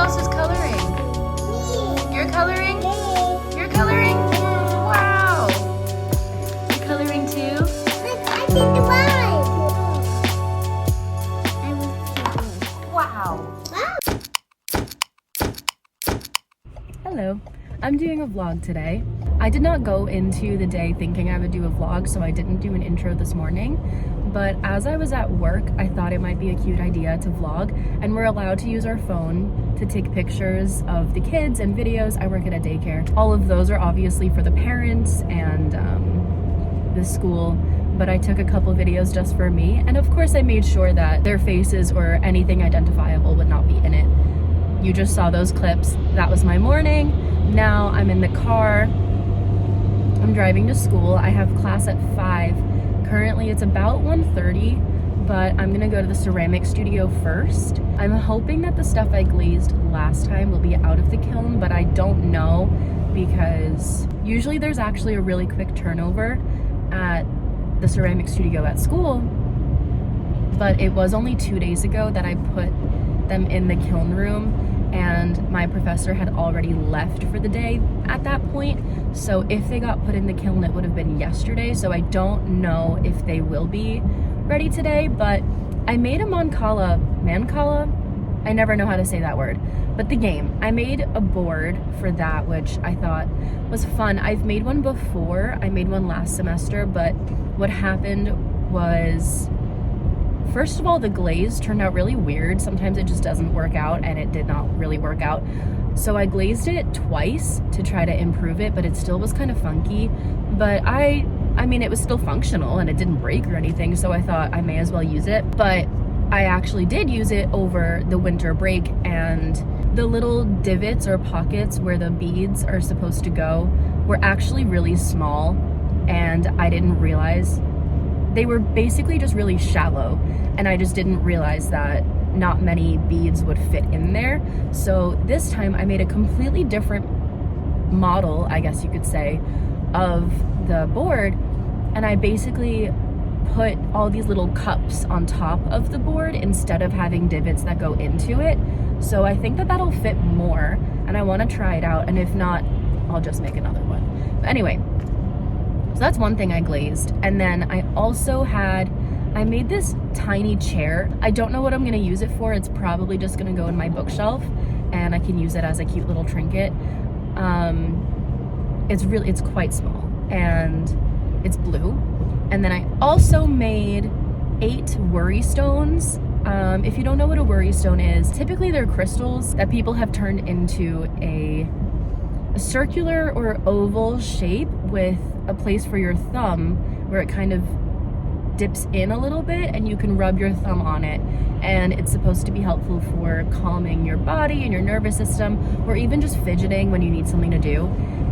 else is coloring? You're coloring? You're coloring? Wow. You're coloring too? Wow. Hello. I'm doing a vlog today. I did not go into the day thinking I would do a vlog, so I didn't do an intro this morning. But as I was at work, I thought it might be a cute idea to vlog, and we're allowed to use our phone to take pictures of the kids and videos. I work at a daycare. All of those are obviously for the parents and the school, but I took a couple videos just for me, and of course I made sure that their faces or anything identifiable would not be in it. You just saw those clips. That was my morning. Now I'm in the car. I'm driving to school. I have class at 5. Currently it's about 1:30, but I'm gonna go to the ceramic studio first. I'm hoping that the stuff I glazed last time will be out of the kiln, but I don't know because usually there's actually a really quick turnover at the ceramic studio at school, but it was only 2 days ago that I put them in the kiln room, and my professor had already left for the day at that point. So if they got put in the kiln, it would have been yesterday. So I don't know if they will be ready today, but I made a Mancala, I never know how to say that word, but the game. I made a board for that, which I thought was fun. I've made one before. I made one last semester, but what happened was, first of all, the glaze turned out really weird. Sometimes it just doesn't work out, and it did not really work out. So I glazed it twice to try to improve it, but it still was kind of funky. But I mean, it was still functional and it didn't break or anything, so I thought I may as well use it. But I actually did use it over the winter break, and the little divots or pockets where the beads are supposed to go were actually really small, and I didn't realize. They were basically just really shallow, and I just didn't realize that not many beads would fit in there. So this time I made a completely different model, I guess you could say, of the board, and I basically put all these little cups on top of the board instead of having divots that go into it. So I think that that'll fit more, and I want to try it out, and if not, I'll just make another one. But anyway, so that's one thing I glazed. And then I also I made this tiny chair. I don't know what I'm gonna use it for. It's probably just gonna go in my bookshelf, and I can use it as a cute little trinket. It's quite small, and it's blue. And then I also made 8 worry stones. If you don't know what a worry stone is, typically they're crystals that people have turned into a circular or oval shape with a place for your thumb where it kind of dips in a little bit, and you can rub your thumb on it, and it's supposed to be helpful for calming your body and your nervous system, or even just fidgeting when you need something to do.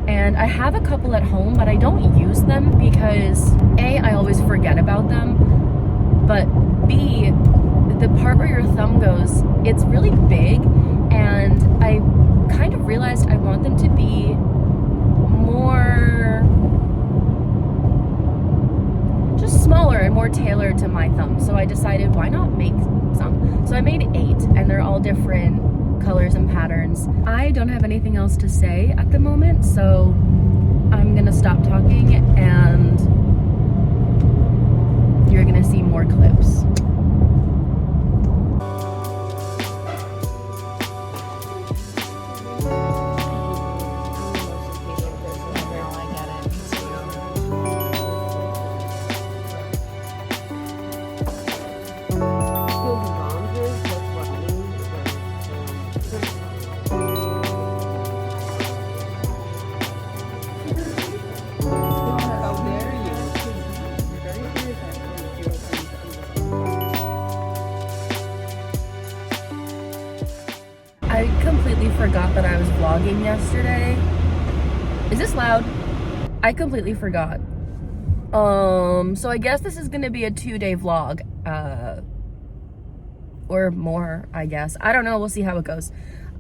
And I have a couple at home, but I don't use them because A, I always forget about them, but B, the part where your thumb goes, it's really big, and I kind of realized I want them to be more, just smaller and more tailored to my thumb. So I decided, why not make some? So I made 8, and they're all different colors and patterns. I don't have anything else to say at the moment, so I'm gonna stop talking, and you're gonna see more clips. I completely forgot that I was vlogging yesterday. Is this loud? I completely forgot. So I guess this is gonna be a 2-day vlog. Or more, I guess. I don't know, we'll see how it goes.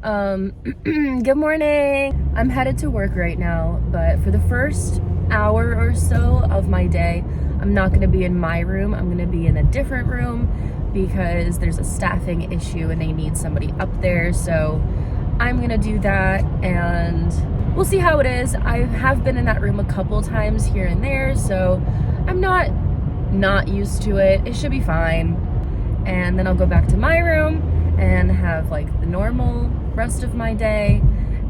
Good morning. I'm headed to work right now, but for the first hour or so of my day, I'm not gonna be in my room. I'm gonna be in a different room because there's a staffing issue and they need somebody up there. So I'm gonna do that and we'll see how it is. I have been in that room a couple times here and there, so I'm not used to it. It should be fine. And then I'll go back to my room and have like the normal rest of my day.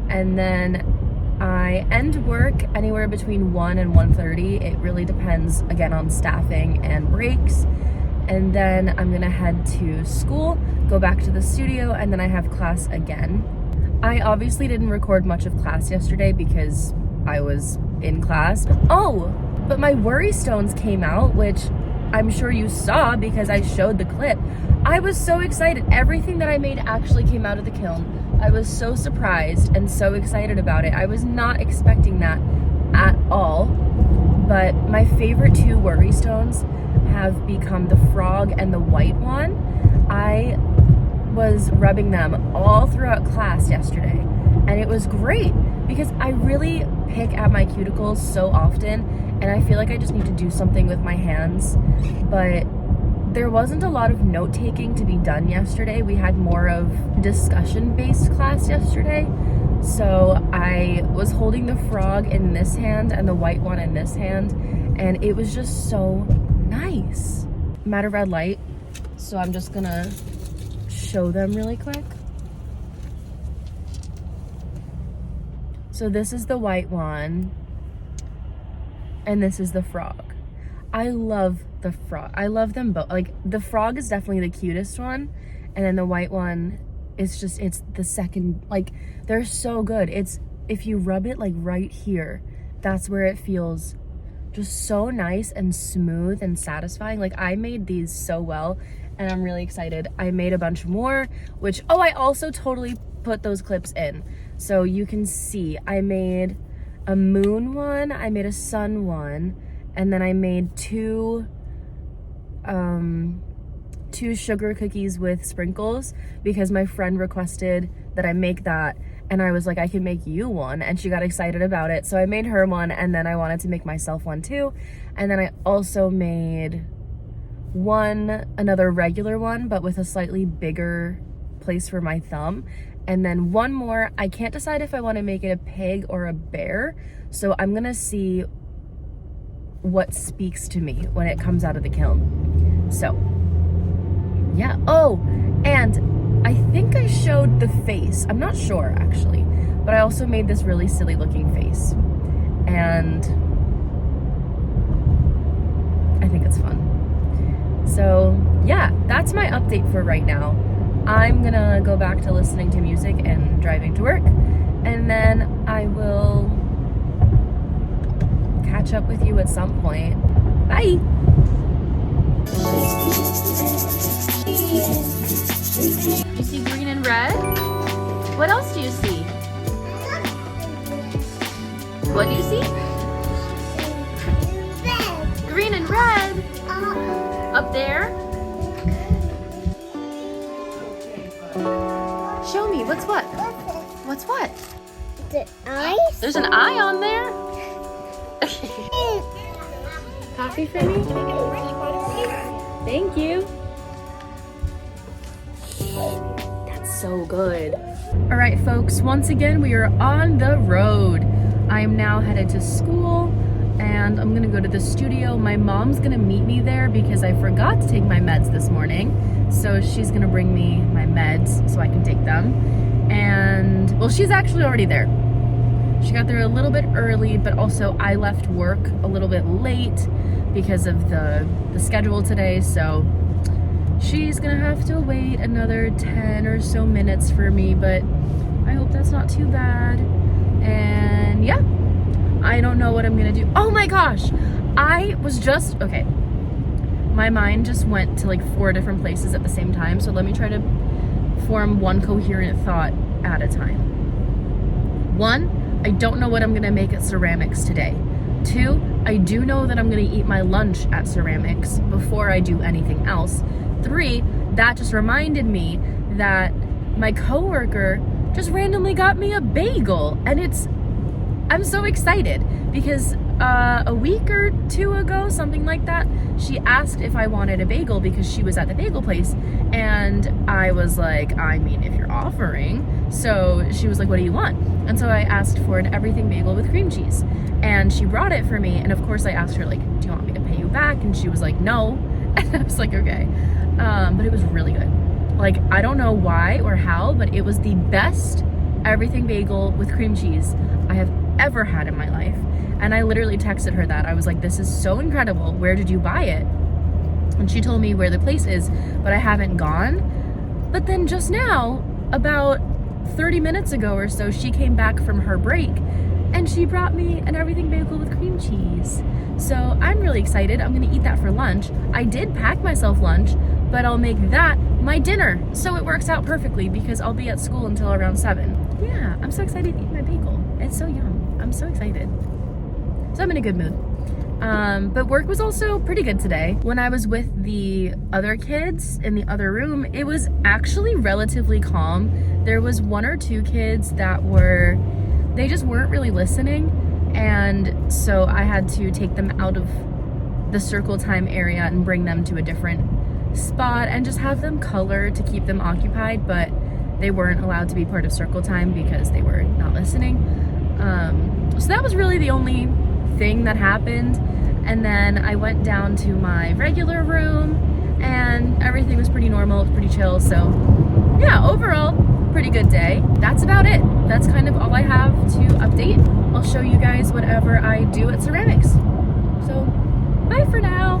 And then I end work anywhere between 1 and 1:30. It really depends, again, on staffing and breaks. And then I'm gonna head to school, go back to the studio, and then I have class again. I obviously didn't record much of class yesterday because I was in class. Oh, but my worry stones came out, which I'm sure you saw because I showed the clip. I was so excited. Everything that I made actually came out of the kiln. I was so surprised and so excited about it. I was not expecting that at all. But my favorite two worry stones have become the frog and the white one. I was rubbing them all throughout class yesterday, and it was great because I really pick at my cuticles so often, and I feel like I just need to do something with my hands. But there wasn't a lot of note-taking to be done yesterday. We had more of discussion-based class yesterday. So I was holding the frog in this hand and the white one in this hand, and it was just so nice. I'm at a red light, so I'm just gonna show them really quick. So this is the white one, and this is the frog. I love the frog. I love them both. Like, the frog is definitely the cutest one, and then the white one is just, it's the second. Like, they're so good. It's, if you rub it like right here, that's where it feels just so nice and smooth and satisfying. Like, I made these so well, and I'm really excited. I made a bunch more, which, oh, I also totally put those clips in so you can see. I made a moon one, I made a sun one, and then I made two sugar cookies with sprinkles because my friend requested that I make that, and I was like, I can make you one, and she got excited about it. So I made her one, and then I wanted to make myself one too. And then I also made another regular one, but with a slightly bigger place for my thumb. And then one more, I can't decide if I want to make it a pig or a bear, so I'm gonna see what speaks to me when it comes out of the kiln. So yeah. Oh, and I think I showed the face. I'm not sure actually, but I also made this really silly looking face, and I think it's fun. So yeah, that's my update for right now. I'm gonna go back to listening to music and driving to work, and then I will catch up with you at some point. Bye! You see green and red? What else do you see? What do you see? Red. Green and red! Up there? Show me, what's what? What's what? The eyes? There's an eye on there? Coffee for me? Thank you. That's so good. All right, folks, once again, we are on the road. I am now headed to school, and I'm gonna go to the studio. My mom's gonna meet me there because I forgot to take my meds this morning. So she's gonna bring me my meds so I can take them. And, well, she's actually already there. She got there a little bit early, but also I left work a little bit late because of the schedule today. So she's gonna have to wait another 10 or so minutes for me, but I hope that's not too bad. And yeah, I don't know what I'm gonna do. Oh my gosh, I was just, okay. My mind just went to like 4 different places at the same time. So let me try to form one coherent thought at a time. 1, I don't know what I'm gonna make at ceramics today. 2, I do know that I'm gonna eat my lunch at ceramics before I do anything else. 3, that just reminded me that my coworker just randomly got me a bagel, and I'm so excited because a week or two ago, something like that, she asked if I wanted a bagel because she was at the bagel place, and I was like, I mean, if you're offering. So she was like, what do you want? And so I asked for an everything bagel with cream cheese, and she brought it for me. And of course I asked her, like, do you want me to pay you back? And she was like, no. And I was like, okay. But it was really good. Like, I don't know why or how, but it was the best everything bagel with cream cheese I have ever had in my life. And I literally texted her that. I was like, this is so incredible. Where did you buy it? And she told me where the place is, but I haven't gone. But then just now, about 30 minutes ago or so, she came back from her break and she brought me an everything bagel with cream cheese. So I'm really excited. I'm gonna eat that for lunch. I did pack myself lunch, but I'll make that my dinner. So it works out perfectly because I'll be at school until around 7. Yeah, I'm so excited to eat my bagel. It's so yum. I'm so excited. So I'm in a good mood. But work was also pretty good today. When I was with the other kids in the other room, it was actually relatively calm. There was 1 or 2 kids that they just weren't really listening. And so I had to take them out of the circle time area and bring them to a different spot and just have them color to keep them occupied, but they weren't allowed to be part of circle time because they were not listening. So that was really the only thing that happened. And then I went down to my regular room and everything was pretty normal. It was pretty chill. So yeah, overall, pretty good day. That's about it. That's kind of all I have to update. I'll show you guys whatever I do at ceramics. So bye for now.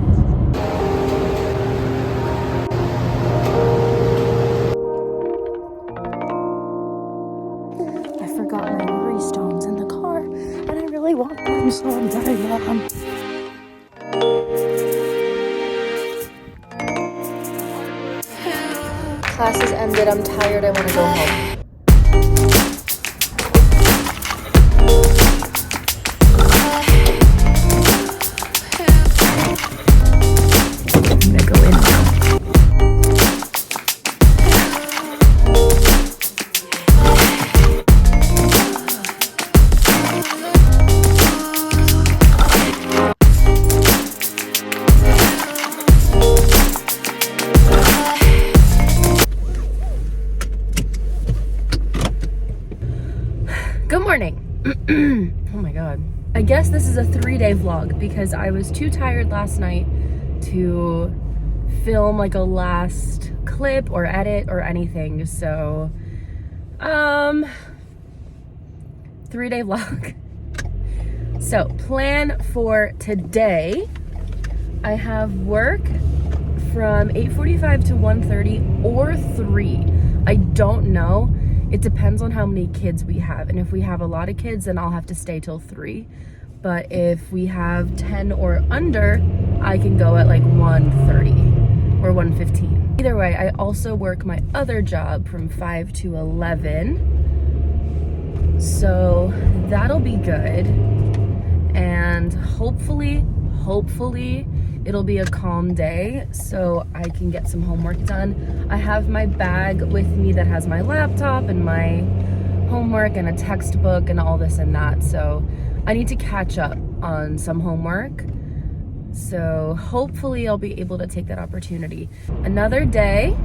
I forgot my worry stones in the car and I really want them, so I'm very welcome. Class has ended. I'm tired. I want to go home. I'm gonna go in now. Good morning. Oh my god. I guess this is a 3-day vlog because I was too tired last night to film like a last clip or edit or anything. So 3-day vlog. So plan for today. I have work from 8:45 to 1:30 or 3. I don't know. It depends on how many kids we have. And if we have a lot of kids, then I'll have to stay till 3. But if we have 10 or under, I can go at like 1:30 or 1:15. Either way, I also work my other job from 5 to 11. So that'll be good. And hopefully, it'll be a calm day so I can get some homework done. I have my bag with me that has my laptop and my homework and a textbook and all this and that. So I need to catch up on some homework. So hopefully I'll be able to take that opportunity. Another day.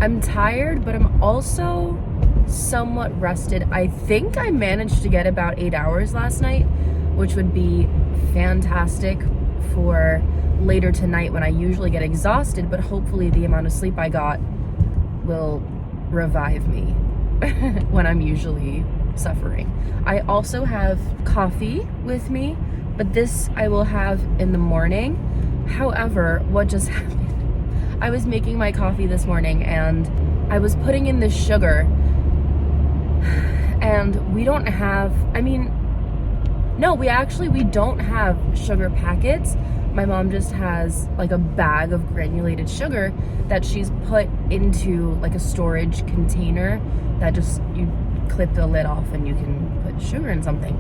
I'm tired, but I'm also somewhat rested. I think I managed to get about 8 hours last night, which would be fantastic for later tonight when I usually get exhausted, but hopefully the amount of sleep I got will revive me when I'm usually suffering. I also have coffee with me, but this I will have in the morning. However, what just happened? I was making my coffee this morning and I was putting in the sugar and we don't have, we don't have sugar packets. My mom just has like a bag of granulated sugar that she's put into like a storage container that just, you clip the lid off and you can put sugar in something.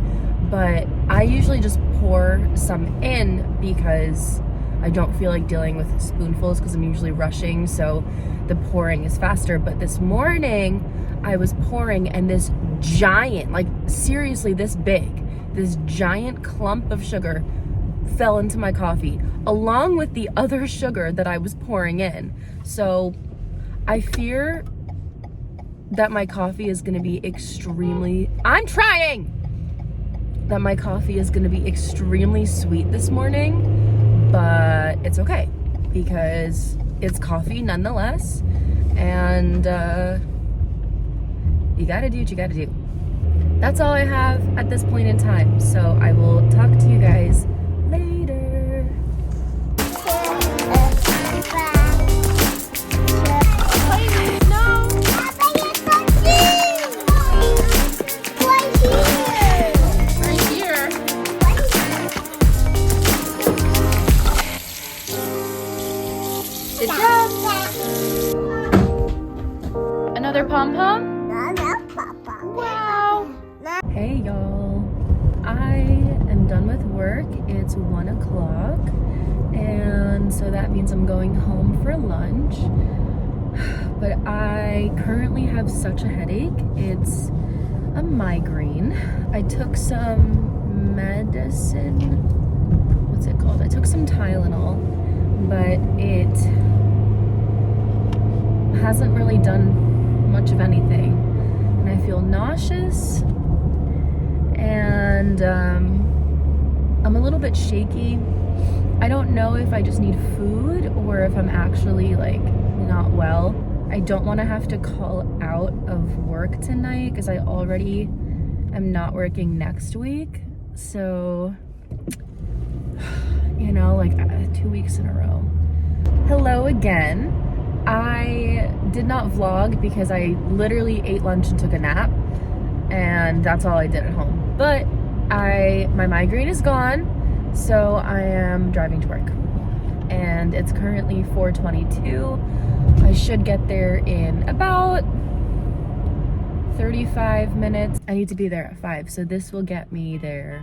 But I usually just pour some in because I don't feel like dealing with spoonfuls because I'm usually rushing, so the pouring is faster. But this morning I was pouring and this giant, like seriously this big, this giant clump of sugar fell into my coffee, along with the other sugar that I was pouring in. So I fear that my coffee is gonna be that my coffee is gonna be extremely sweet this morning, but it's okay because it's coffee nonetheless, and you gotta do what you gotta do. That's all I have at this point in time, so I will talk to you guys later. Another pom-pom? Wow. Hey y'all. I am done with work. It's 1 o'clock. And so that means I'm going home for lunch. But I currently have such a headache. It's a migraine. I took some medicine. What's it called? I took some Tylenol, but it hasn't really done much of anything, and I feel nauseous, and I'm a little bit shaky. I don't know if I just need food or if I'm actually like not well. I don't want to have to call out of work tonight because I already am not working next week, so you know, like 2 weeks in a row. Hello again. I did not vlog because I literally ate lunch and took a nap, and that's all I did at home. But my migraine is gone, so I am driving to work. And it's currently 4:22. I should get there in about 35 minutes. I need to be there at 5, so this will get me there.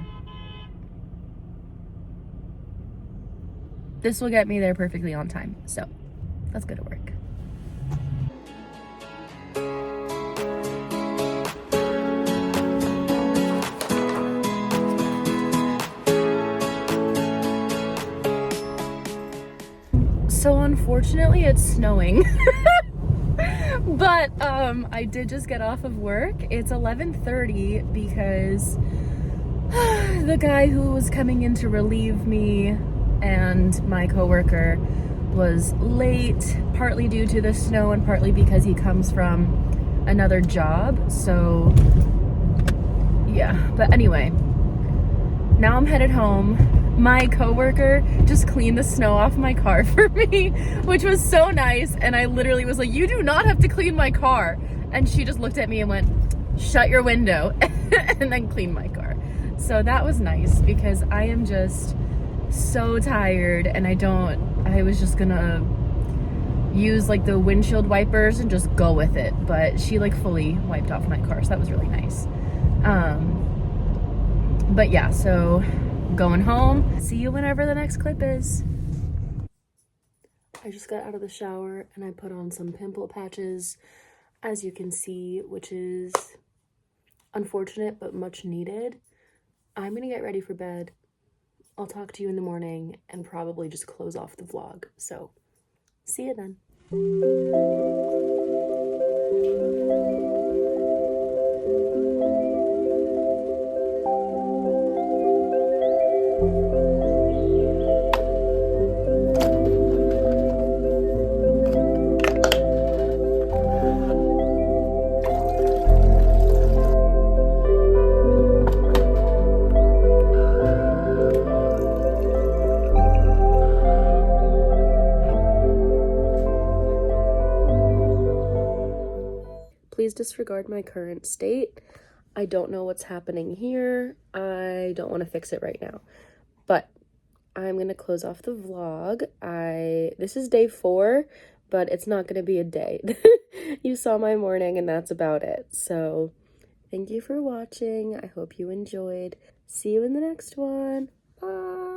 This will get me there perfectly on time, so let's go to work. So unfortunately it's snowing. But I did just get off of work. It's 11:30 because the guy who was coming in to relieve me and my coworker was late, partly due to the snow and partly because he comes from another job. So yeah, but anyway, now I'm headed home. My coworker just cleaned the snow off my car for me, which was so nice. And I literally was like, you do not have to clean my car. And she just looked at me and went, shut your window, and then cleaned my car. So that was nice because I am just so tired, and I was just gonna use like the windshield wipers and just go with it, but she like fully wiped off my car, so that was really nice. But yeah, so going home. See you whenever the next clip is. I just got out of the shower and I put on some pimple patches, as you can see, which is unfortunate but much needed. I'm gonna get ready for bed. I'll talk to you in the morning and probably just close off the vlog. So, see you then. Please disregard my current state. I don't know what's happening here. I don't want to fix it right now. But I'm going to close off the vlog. This is day 4, but it's not going to be a day. You saw my morning and that's about it. So thank you for watching. I hope you enjoyed. See you in the next one. Bye.